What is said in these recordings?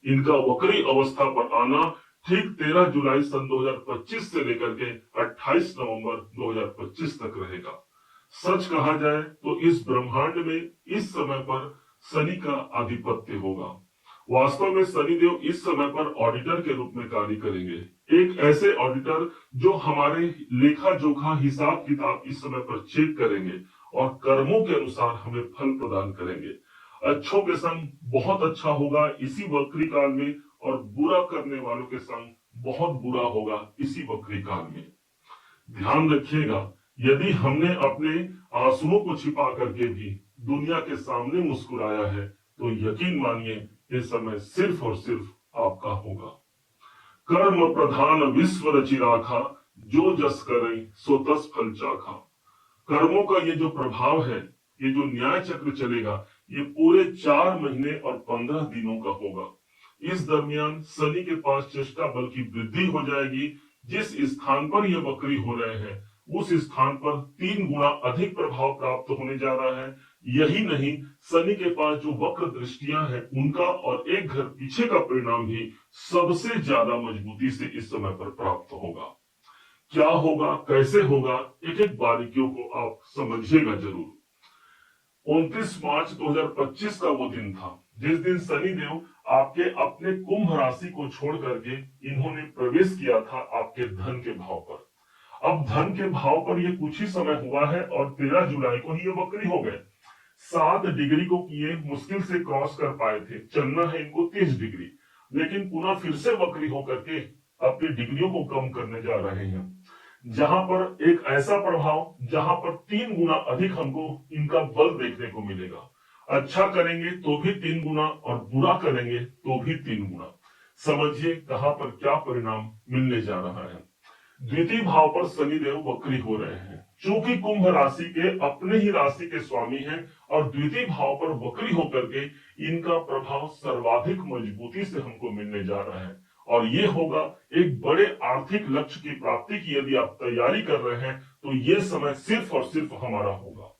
इनका वक्री अवस्था पर आना ठीक 13 जुलाई सन 2025 से लेकर के 28 नवंबर 2025 तक रहेगा। सच कहा जाए तो इस ब्रह्मांड में इस समय पर शनि का आधिपत्य होगा। वास्तव में शनिदेव इस समय पर ऑडिटर के रूप में कार्य करेंगे, एक ऐसे ऑडिटर जो हमारे लेखा जोखा हिसाब किताब इस समय पर चेक करेंगे और कर्मों के अनुसार हमें फल प्रदान करेंगे। अच्छों के संग बहुत अच्छा होगा इसी वक्री काल में, और बुरा करने वालों के संग बहुत बुरा होगा इसी वक्री काल में। ध्यान रखिएगा, यदि हमने अपने आंसुओं को छिपा करके भी दुनिया के सामने मुस्कुराया है तो यकीन मानिए ये समय सिर्फ और सिर्फ आपका होगा। कर्म प्रधान विश्व रचि राखा, जो जस करे सो तस फल चाखा। कर्मों का ये जो प्रभाव है, ये जो न्याय चक्र चलेगा, ये पूरे 4 महीने और 15 दिनों का होगा। इस दरमियान शनि के पास चेष्टा बल की वृद्धि हो जाएगी। जिस स्थान पर ये वक्री हो रहे हैं उस स्थान पर 3 गुना अधिक प्रभाव प्राप्त होने जा रहा है। यही नहीं, शनि के पास जो वक्र दृष्टियां हैं उनका और एक घर पीछे का परिणाम भी सबसे ज्यादा मजबूती से इस समय पर प्राप्त होगा। क्या होगा, कैसे होगा, एक एक बारीकियों को आप समझिएगा जरूर। 29 मार्च 2025 का वो दिन था जिस दिन शनिदेव आपके अपने कुंभ राशि को छोड़ करके इन्होंने प्रवेश किया था आपके धन के भाव पर। अब धन के भाव पर ये कुछ ही समय हुआ है और 13 जुलाई को ही ये वक्री हो गए। 7 डिग्री को किए मुश्किल से क्रॉस कर पाए थे, चलना है इनको 30 डिग्री, लेकिन पुनः फिर से वक्री होकर के अपनी डिग्रियों को कम करने जा रहे हैं। जहां पर एक ऐसा प्रभाव जहां पर 3 गुना अधिक हमको इनका बल देखने को मिलेगा। अच्छा करेंगे तो भी 3 गुना और बुरा करेंगे तो भी 3 गुना। समझिए कहां पर क्या परिणाम मिलने जा रहा है। द्वितीय भाव पर शनिदेव वक्री हो रहे हैं, चूंकि कुंभ राशि के अपने ही राशि के स्वामी हैं और द्वितीय भाव पर वक्री होकर के इनका प्रभाव सर्वाधिक मजबूती से हमको मिलने जा रहा है। और ये होगा एक बड़े आर्थिक लक्ष्य की प्राप्ति की यदि आप तैयारी कर रहे हैं तो ये समय सिर्फ और सिर्फ हमारा होगा।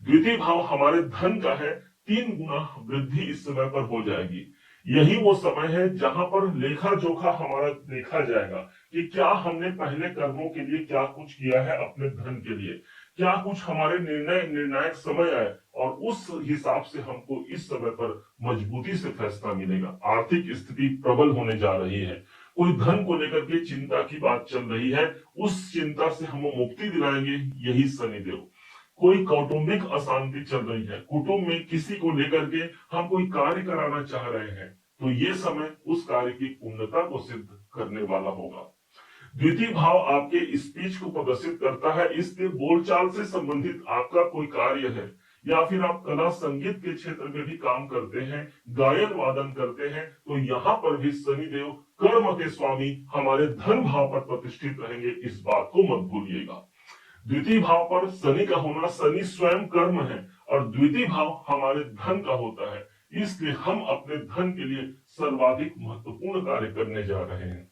द्वितीय भाव हमारे धन का है, 3 गुना वृद्धि इस समय पर हो जाएगी। यही वो समय है जहां पर लेखा जोखा हमारा देखा जाएगा कि क्या हमने पहले कर्मों के लिए क्या कुछ किया है अपने धन के लिए, क्या कुछ हमारे निर्णायक समय आए और उस हिसाब से हमको इस समय पर मजबूती से फैसला मिलेगा। आर्थिक स्थिति प्रबल होने जा रही है, कोई धन को लेकर के चिंता की बात चल रही है, उस चिंता से हम मुक्ति दिलाएंगे यही शनिदेव। कोई कौटुंबिक अशांति चल रही है, कुटुंब में किसी को लेकर के हम कोई कार्य कराना चाह रहे हैं तो ये समय उस कार्य की पूर्णता को सिद्ध करने वाला होगा। द्वितीय भाव आपके स्पीच को प्रदर्शित करता है, इसलिए बोलचाल से संबंधित आपका कोई कार्य है या फिर आप कला संगीत के क्षेत्र में भी काम करते हैं, गायन वादन करते हैं, तो यहाँ पर भी शनिदेव कर्म के स्वामी हमारे धन भाव पर प्रतिष्ठित रहेंगे, इस बात को मत भूलिएगा। द्वितीय भाव पर शनि का होना, शनि स्वयं कर्म है और द्वितीय भाव हमारे धन का होता है, इसलिए हम अपने धन के लिए सर्वाधिक महत्वपूर्ण कार्य करने जा रहे हैं।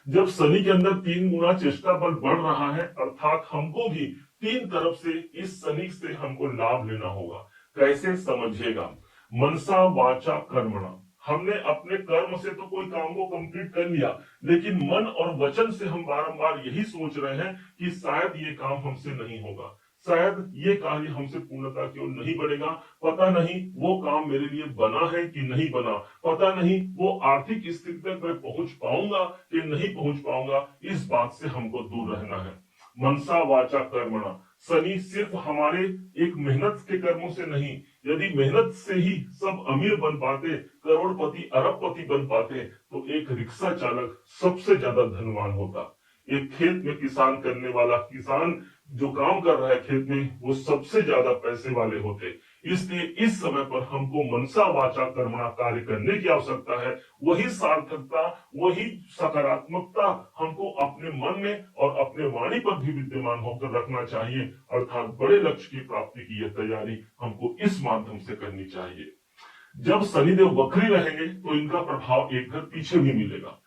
जब शनि के अंदर 3 गुना चेष्टा बल बढ़ रहा है, अर्थात हमको भी 3 तरफ से इस शनि से हमको लाभ लेना होगा। कैसे, समझिएगा। मनसा वाचा कर्मणा, हमने अपने कर्म से तो कोई काम को कंप्लीट कर लिया, लेकिन मन और वचन से हम बारंबार यही सोच रहे हैं कि शायद ये काम हमसे नहीं होगा, शायद ये कार्य हमसे पूर्णता की ओर नहीं बढ़ेगा, पता नहीं वो काम मेरे लिए बना है कि नहीं बना, पता नहीं वो आर्थिक स्थिति तक मैं पहुंच पाऊंगा कि नहीं पहुंच पाऊंगा। इस बात से हमको दूर रहना है। मनसा वाचा कर्मणा, शनि सिर्फ हमारे एक मेहनत के कर्मों से नहीं, यदि मेहनत से ही सब अमीर बन पाते, करोड़पति अरबपति बन पाते, तो एक रिक्शा चालक सबसे ज्यादा धनवान होता। एक खेत में किसान करने वाला किसान जो काम कर रहा है खेत में, वो सबसे ज्यादा पैसे वाले होते। इसलिए इस समय पर हमको मनसा वाचा कर्मणा कार्य करने की आवश्यकता है। वही सार्थकता, वही सकारात्मकता हमको अपने मन में और अपने वाणी पर भी विद्यमान होकर रखना चाहिए, अर्थात बड़े लक्ष्य की प्राप्ति की यह तैयारी हमको इस माध्यम से करनी चाहिए। जब शनिदेव वक्री रहेंगे तो इनका प्रभाव एक घर पीछे भी मिलेगा,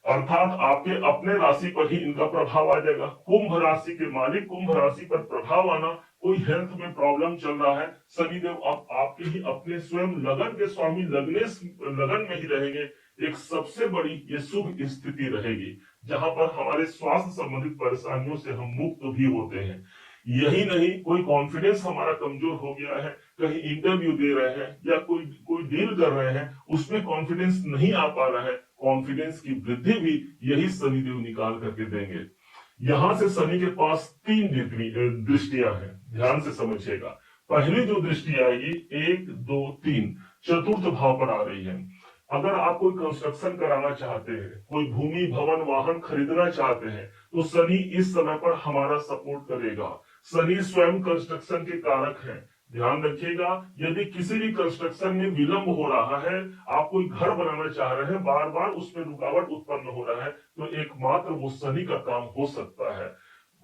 अर्थात आपके अपने राशि पर ही इनका प्रभाव आ जाएगा। कुंभ राशि के मालिक कुंभ राशि पर प्रभाव आना कोई हेल्थ में प्रॉब्लम चल रहा है, शनिदेव अब आपके ही अपने स्वयं लगन के स्वामी लगन में ही रहेंगे। एक सबसे बड़ी ये शुभ स्थिति रहेगी जहां पर हमारे स्वास्थ्य संबंधित परेशानियों से हम मुक्त भी होते हैं। यही नहीं, कोई कॉन्फिडेंस हमारा कमजोर हो गया है, कहीं इंटरव्यू दे रहे हैं या कोई कोई डील कर रहे हैं, उसमें कॉन्फिडेंस नहीं आ पा रहा है, कॉन्फिडेंस की वृद्धि भी यही शनिदेव निकाल करके देंगे। यहां से शनि के पास तीन दृष्टियां हैं, ध्यान से समझिएगा। पहली जो दृष्टि आएगी, 1 2 3 चतुर्थ भाव पर आ रही है। अगर आप कोई कंस्ट्रक्शन कराना चाहते हैं, कोई भूमि भवन वाहन खरीदना चाहते हैं, तो शनि इस समय पर हमारा सपोर्ट करेगा। शनि स्वयं कंस्ट्रक्शन के कारक हैं। ध्यान रखिएगा, यदि किसी भी कंस्ट्रक्शन में विलंब हो रहा है, आप कोई घर बनाना चाह रहे हैं, बार बार उसमें रुकावट उत्पन्न हो रहा है, तो एकमात्र वो शनि का काम हो सकता है।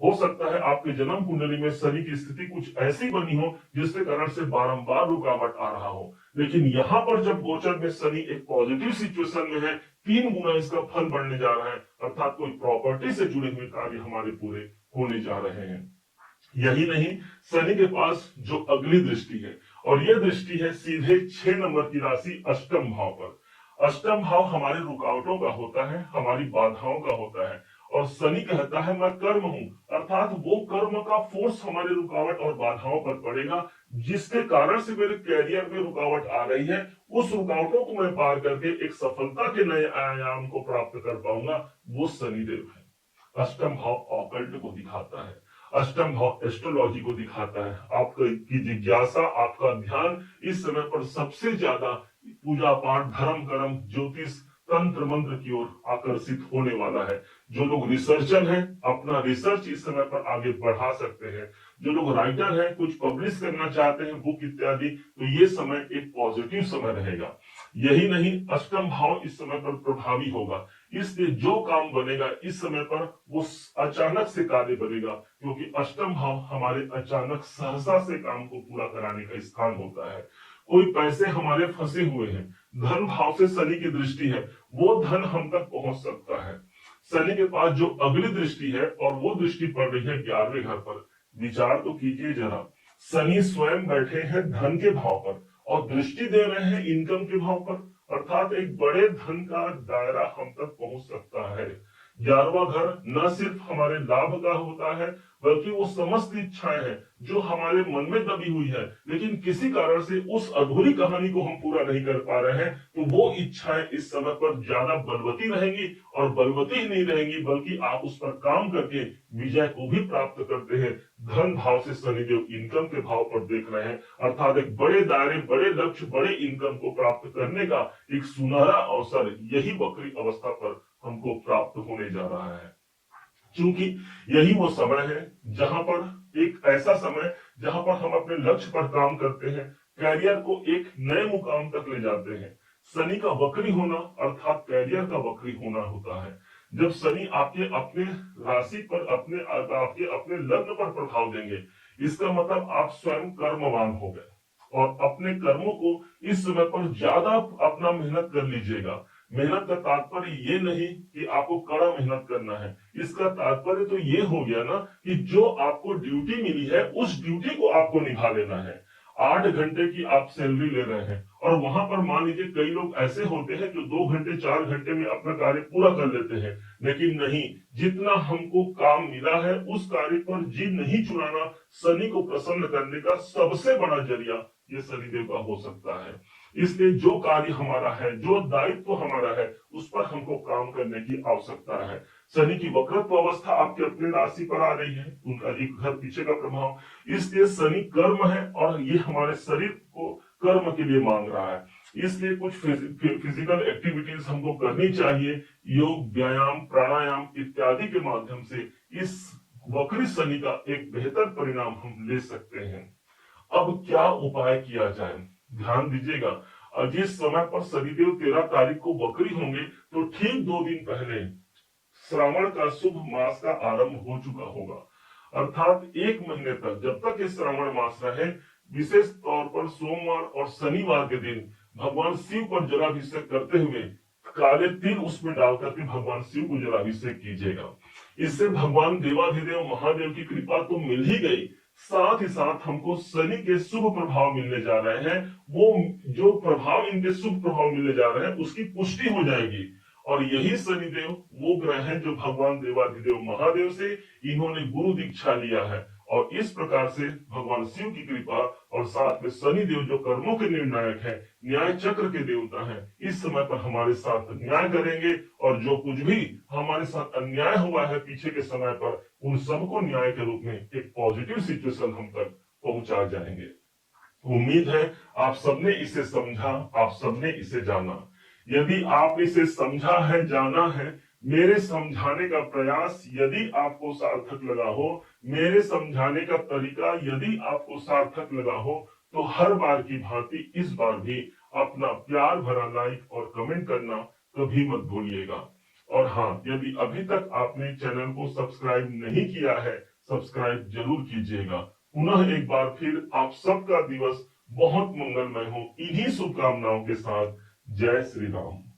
हो सकता है आपके जन्म कुंडली में शनि की स्थिति कुछ ऐसी बनी हो जिसके कारण से बारंबार रुकावट आ रहा हो, लेकिन यहाँ पर जब गोचर में शनि एक पॉजिटिव सिचुएशन में है, 3 गुना इसका फल बढ़ने जा रहा है, अर्थात कोई प्रॉपर्टी से जुड़े हुए कार्य हमारे पूरे होने जा रहे हैं। यही नहीं, शनि के पास जो अगली दृष्टि है, और यह दृष्टि है सीधे 6 नंबर की राशि अष्टम भाव पर। अष्टम भाव हमारे रुकावटों का होता है, हमारी बाधाओं का होता है, और शनि कहता है मैं कर्म हूं, अर्थात वो कर्म का फोर्स हमारे रुकावट और बाधाओं पर पड़ेगा, जिसके कारण से मेरे कैरियर में रुकावट आ रही है। उस रुकावटों को मैं पार करके एक सफलता के नए आयाम को प्राप्त कर पाऊंगा, वो शनिदेव है। अष्टम भाव ऑकल्ट को दिखाता है, अष्टम भाव एस्ट्रोलॉजी को दिखाता है। आपकी जिज्ञासा, आपका ध्यान इस समय पर सबसे ज्यादा पूजा पाठ, धर्म कर्म, ज्योतिष, तंत्र मंत्र की ओर आकर्षित होने वाला है। जो लोग रिसर्चर हैं, अपना रिसर्च इस समय पर आगे बढ़ा सकते हैं। जो लोग राइटर हैं, कुछ पब्लिश करना चाहते हैं, बुक इत्यादि, तो ये समय एक पॉजिटिव समय रहेगा। यही नहीं, अष्टम भाव इस समय पर प्रभावी होगा, इसलिए जो काम बनेगा इस समय पर वो अचानक से कार्य बनेगा, क्योंकि अष्टम भाव हमारे अचानक सहसा से काम को पूरा कराने का स्थान होता है। कोई पैसे हमारे फंसे हुए हैं, धन भाव से शनि की दृष्टि है, वो धन हम तक पहुंच सकता है। शनि के पास जो अगली दृष्टि है, और वो दृष्टि पड़ रही है 11वें घर पर। विचार तो कीजिए जरा, शनि स्वयं बैठे हैं धन के भाव पर और दृष्टि दे रहे हैं इनकम के भाव पर, अर्थात एक बड़े धन का दायरा हम तक पहुंच सकता है। 11वां घर न सिर्फ हमारे लाभ का होता है, बल्कि वो समस्त इच्छाएं हैं जो हमारे मन में दबी हुई है, लेकिन किसी कारण से उस अधूरी कहानी को हम पूरा नहीं कर पा रहे हैं, तो वो इच्छाएं इस समय पर ज्यादा बलवती रहेंगी, और बलवती ही नहीं रहेंगी बल्कि आप उस पर काम करके विजय को भी प्राप्त करते हैं। धन भाव से शनिदेव इनकम के भाव पर देख रहे हैं, अर्थात एक बड़े दायरे, बड़े लक्ष्य, बड़े इनकम को प्राप्त करने का एक सुनहरा अवसर यही वक्री अवस्था पर हमको प्राप्त होने जा रहा है। क्योंकि यही वो समय है जहां पर एक ऐसा समय जहां पर हम अपने लक्ष्य पर काम करते हैं, कैरियर को एक नए मुकाम तक ले जाते हैं। शनि का वक्री होना अर्थात कैरियर का वक्री होना होता है। जब शनि आपके अपने राशि पर, आपके अपने लग्न पर प्रभाव देंगे, इसका मतलब आप स्वयं कर्मवान हो गए, और अपने कर्मों को इस समय पर ज्यादा अपना मेहनत कर लीजिएगा। मेहनत का तात्पर्य ये नहीं कि आपको कड़ा मेहनत करना है, इसका तात्पर्य तो ये हो गया ना कि जो आपको ड्यूटी मिली है उस ड्यूटी को आपको निभा लेना है। 8 घंटे की आप सैलरी ले रहे हैं, और वहां पर मान लीजिए कई लोग ऐसे होते हैं जो 2 घंटे 4 घंटे में अपना कार्य पूरा कर लेते हैं, लेकिन नहीं, जितना हमको काम मिला है उस कार्य पर जी नहीं चुराना शनि को प्रसन्न करने का सबसे बड़ा जरिया ये शनिदेव का हो सकता है। इसलिए जो कार्य हमारा है, जो दायित्व हमारा है, उस पर हमको काम करने की आवश्यकता है। शनि की वक्रत्व अवस्था आपके अपने राशि पर आ रही है, उनका एक घर पीछे का प्रभाव, इसलिए शनि कर्म है और ये हमारे शरीर को कर्म के लिए मांग रहा है। इसलिए कुछ फिजिकल एक्टिविटीज हमको करनी चाहिए, योग, व्यायाम, प्राणायाम इत्यादि के माध्यम से इस वक्री शनि का एक बेहतर परिणाम हम ले सकते हैं। अब क्या उपाय किया जाए, ध्यान दीजिएगा। जिस समय पर शनिदेव 13 तारीख को वक्री होंगे, तो ठीक 2 दिन पहले श्रावण का शुभ मास का आरंभ हो चुका होगा, अर्थात 1 महीने तक, जब तक ये श्रावण मास रहे, विशेष तौर पर सोमवार और शनिवार के दिन भगवान शिव पर जलाभिषेक करते हुए काले तिल उसमें डालकर के भगवान शिव को जलाभिषेक कीजिएगा। इससे भगवान देवाधिदेव महादेव की कृपा तो मिल ही गई, साथ ही साथ हमको शनि के शुभ प्रभाव मिलने जा रहे हैं। वो जो प्रभाव इनके शुभ प्रभाव मिलने जा रहे हैं उसकी पुष्टि हो जाएगी। और यही शनिदेव वो ग्रह हैं जो भगवान देवाधिदेव महादेव से इन्होंने गुरु दीक्षा लिया है। और इस प्रकार से भगवान शिव की कृपा और साथ में शनिदेव जो कर्मों के निर्णायक है, न्याय चक्र के देवता हैं, इस समय पर हमारे साथ न्याय करेंगे। और जो कुछ भी हमारे साथ अन्याय हुआ है पीछे के समय पर, उन सबको न्याय के रूप में एक पॉजिटिव सिचुएशन हम तक पहुंचा जाएंगे। उम्मीद है आप सबने इसे समझा, आप सबने इसे जाना। यदि आपने इसे समझा है, जाना है, मेरे समझाने का प्रयास यदि आपको सार्थक लगा हो, मेरे समझाने का तरीका यदि आपको सार्थक लगा हो, तो हर बार की भांति इस बार भी अपना प्यार भरा लाइक और कमेंट करना कभी मत भूलिएगा। और हाँ, यदि अभी तक आपने चैनल को सब्सक्राइब नहीं किया है, सब्सक्राइब जरूर कीजिएगा। पुनः एक बार फिर आप सबका दिवस बहुत मंगलमय हो, इन्हीं शुभकामनाओं के साथ। जय श्री राम।